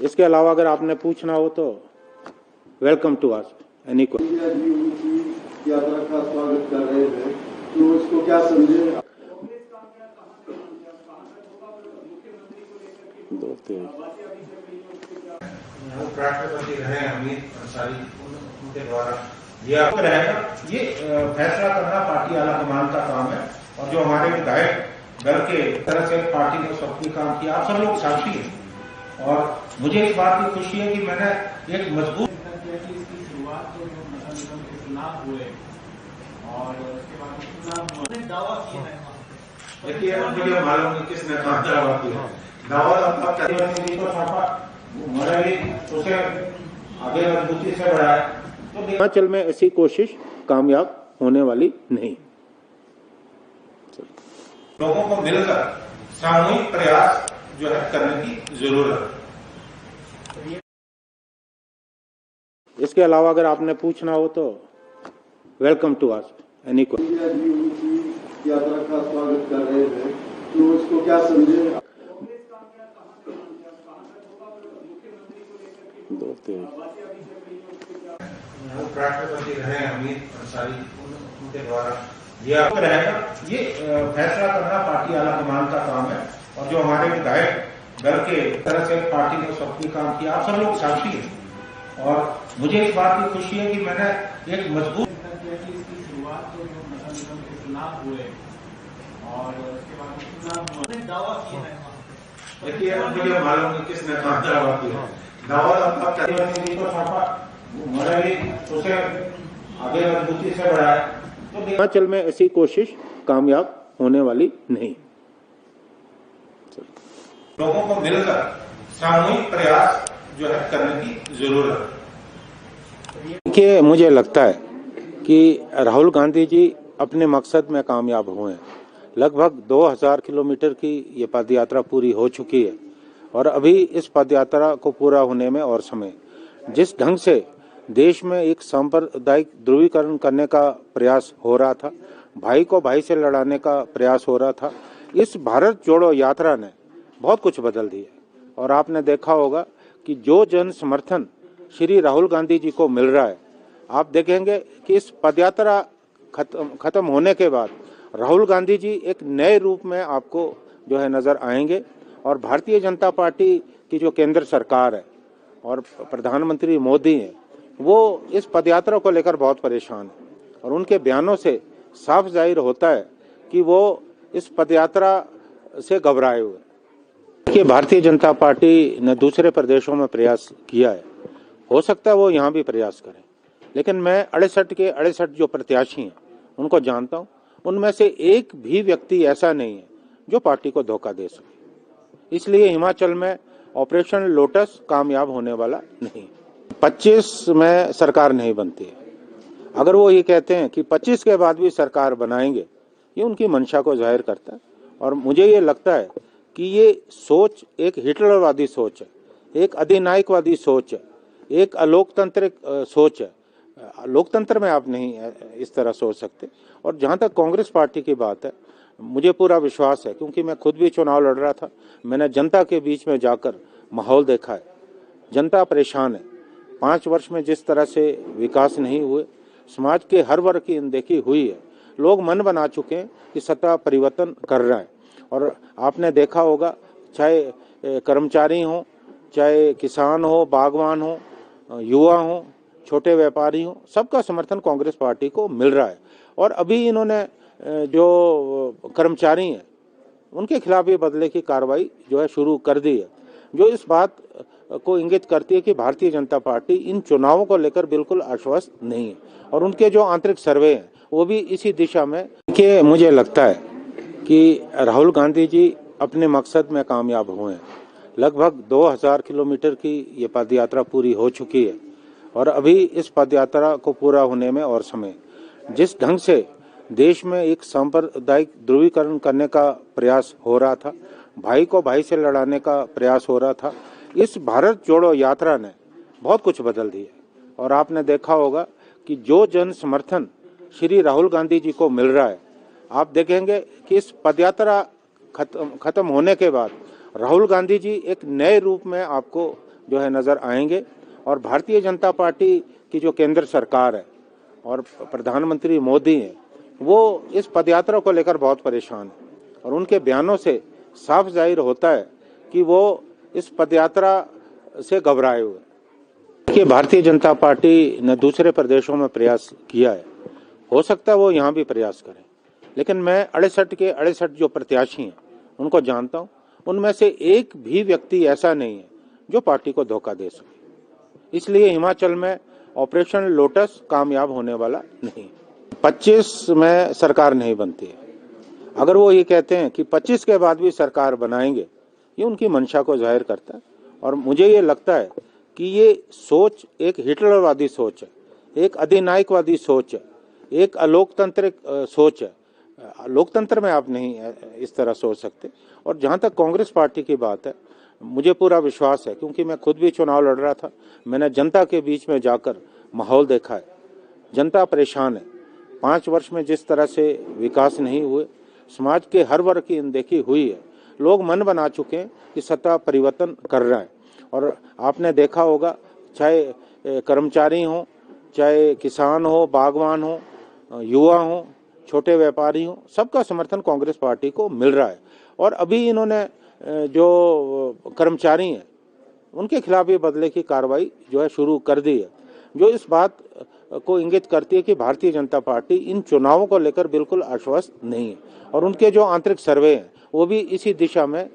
इसके अलावा अगर आपने पूछना हो तो welcome to ask any question. यात्रा का स्वागत कर रहे हैं तो इसको क्या समझे? राष्ट्रपति रहे अमीर अंसारी, उनके द्वारा दिया रहेगा। ये फैसला करना पार्टी आला कमान का काम है और जो हमारे विधायक दल के तरह से पार्टी ने सबकी काम किया, आप सब लोग साक्षी हैं। और मुझे इस बात की खुशी है कि मैंने एक मजबूत शुरुआत तो जो नगर निगम के चुनाव हुए और उसके बाद दावा किया है। देखिए, मुझे मालूम नहीं किसने कहा दावा किया। दावा उसे आगे मजबूती से बढ़ाया। हिमाचल में ऐसी कोशिश कामयाब होने वाली नहीं। लोगों को मिलकर सामूहिक प्रयास जो है करने की जरूरत है। इसके अलावा अगर आपने पूछना हो तो welcome to ask any question. यात्रा का स्वागत कर रहे हैं तो इसको क्या समझे? राष्ट्रपति रहे अमीर अंसारी, उनके द्वारा दिया रहेगा। ये फैसला करना पार्टी आला कमान का काम है और जो हमारे विधायक दल के तरह से पार्टी ने सबकी काम किया, आप सब लोग साक्षी हैं। और मुझे इस बात की खुशी है कि मैंने एक मजबूत शुरुआत तो जो नगर निगम के चुनाव हुए और उसके बाद दावा किया है। देखिए, मुझे मालूम नहीं किसने कहा दावा किया। दावा उसे आगे मजबूती से बढ़ाया। हिमाचल में ऐसी कोशिश कामयाब होने वाली नहीं। लोगों को मिलकर सामूहिक प्रयास जो है करने की जरूरत है। कि मुझे लगता है कि राहुल गांधी जी अपने मकसद में कामयाब हुए हैं। लगभग 2000 किलोमीटर की ये पदयात्रा पूरी हो चुकी है और अभी इस पदयात्रा को पूरा होने में और समय। जिस ढंग से देश में एक सांप्रदायिक ध्रुवीकरण करने का प्रयास हो रहा था, भाई को भाई से लड़ाने का प्रयास हो रहा था, इस भारत जोड़ो यात्रा ने बहुत कुछ बदल दिया। और आपने देखा होगा कि जो जन समर्थन श्री राहुल गांधी जी को मिल रहा है, आप देखेंगे कि इस पदयात्रा खत्म होने के बाद राहुल गांधी जी एक नए रूप में आपको जो है नजर आएंगे। और भारतीय जनता पार्टी की जो केंद्र सरकार है और प्रधानमंत्री मोदी हैं, वो इस पदयात्रा को लेकर बहुत परेशान है और उनके बयानों से साफ जाहिर होता है कि वो इस पदयात्रा से घबराए हुए। देखिए, भारतीय जनता पार्टी ने दूसरे प्रदेशों में प्रयास किया है, हो सकता है वो यहाँ भी प्रयास करें, लेकिन मैं 68 के 68 जो प्रत्याशी हैं उनको जानता हूँ। उनमें से एक भी व्यक्ति ऐसा नहीं है जो पार्टी को धोखा दे सके। इसलिए हिमाचल में ऑपरेशन लोटस कामयाब होने वाला नहीं। 25 में सरकार नहीं बनती है। अगर वो ये कहते हैं कि 25 के बाद भी सरकार बनाएंगे, ये उनकी मंशा को जाहिर करता है। और मुझे ये लगता है कि ये सोच एक हिटलरवादी सोच है, एक अधिनायकवादी सोच है, एक अलोकतांत्रिक सोच है। लोकतंत्र में आप नहीं इस तरह सोच सकते। और जहां तक कांग्रेस पार्टी की बात है, मुझे पूरा विश्वास है, क्योंकि मैं खुद भी चुनाव लड़ रहा था। मैंने जनता के बीच में जाकर माहौल देखा है। जनता परेशान है। 5 वर्ष में जिस तरह से विकास नहीं हुए, समाज के हर वर्ग की अनदेखी हुई है। लोग मन बना चुके हैं कि सत्ता परिवर्तन कर रहा है। और आपने देखा होगा, चाहे कर्मचारी हो, चाहे किसान हो, बागवान हो, युवा हो, छोटे व्यापारी हो, सबका समर्थन कांग्रेस पार्टी को मिल रहा है। और अभी इन्होंने जो कर्मचारी हैं उनके खिलाफ भी बदले की कार्रवाई जो है शुरू कर दी है, जो इस बात को इंगित करती है कि भारतीय जनता पार्टी इन चुनावों को लेकर बिल्कुल आश्वस्त नहीं है। और उनके जो आंतरिक सर्वे हैं वो भी इसी दिशा में। कि मुझे लगता है कि राहुल गांधी जी अपने मकसद में कामयाब हुए हैं। लगभग 2000 किलोमीटर की ये पदयात्रा पूरी हो चुकी है और अभी इस पदयात्रा को पूरा होने में और समय। जिस ढंग से देश में एक सांप्रदायिक ध्रुवीकरण करने का प्रयास हो रहा था, भाई को भाई से लड़ाने का प्रयास हो रहा था, इस भारत जोड़ो यात्रा ने बहुत कुछ बदल दिया। और आपने देखा होगा कि जो जन समर्थन श्री राहुल गांधी जी को मिल रहा है, आप देखेंगे कि इस पदयात्रा खत्म होने के बाद राहुल गांधी जी एक नए रूप में आपको जो है नजर आएंगे। और भारतीय जनता पार्टी की जो केंद्र सरकार है और प्रधानमंत्री मोदी हैं, वो इस पदयात्रा को लेकर बहुत परेशान है और उनके बयानों से साफ जाहिर होता है कि वो इस पदयात्रा से घबराए हुए। देखिए, भारतीय जनता पार्टी ने दूसरे प्रदेशों में प्रयास किया है, हो सकता है वो यहाँ भी प्रयास करें, लेकिन मैं 68 के 68 जो प्रत्याशी हैं उनको जानता हूँ, उनमें से एक भी व्यक्ति ऐसा नहीं है जो पार्टी को धोखा दे सके। इसलिए हिमाचल में ऑपरेशन लोटस कामयाब होने वाला नहीं। 25 में सरकार नहीं बनती है। अगर वो ये कहते हैं कि 25 के बाद भी सरकार बनाएंगे, ये उनकी मंशा को जाहिर करता है। और मुझे ये लगता है कि ये सोच एक हिटलरवादी सोच है, एक अधिनायकवादी सोच है, एक अलोकतांत्रिक सोच है। लोकतंत्र में आप नहीं इस तरह सोच सकते। और जहां तक कांग्रेस पार्टी की बात है, मुझे पूरा विश्वास है, क्योंकि मैं खुद भी चुनाव लड़ रहा था, मैंने जनता के बीच में जाकर माहौल देखा है। जनता परेशान है। 5 वर्ष में जिस तरह से विकास नहीं हुए, समाज के हर वर्ग की अनदेखी हुई है। लोग मन बना चुके हैं कि सत्ता परिवर्तन कर रहा है। और आपने देखा होगा, चाहे कर्मचारी हो, चाहे किसान हो, बागवान हो, युवा हो, छोटे व्यापारी हो, सबका समर्थन कांग्रेस पार्टी को मिल रहा है। और अभी इन्होंने जो कर्मचारी हैं उनके खिलाफ भी बदले की कार्रवाई जो है शुरू कर दी है, जो इस बात को इंगित करती है कि भारतीय जनता पार्टी इन चुनावों को लेकर बिल्कुल आश्वस्त नहीं है। और उनके जो आंतरिक सर्वे हैं वो भी इसी दिशा में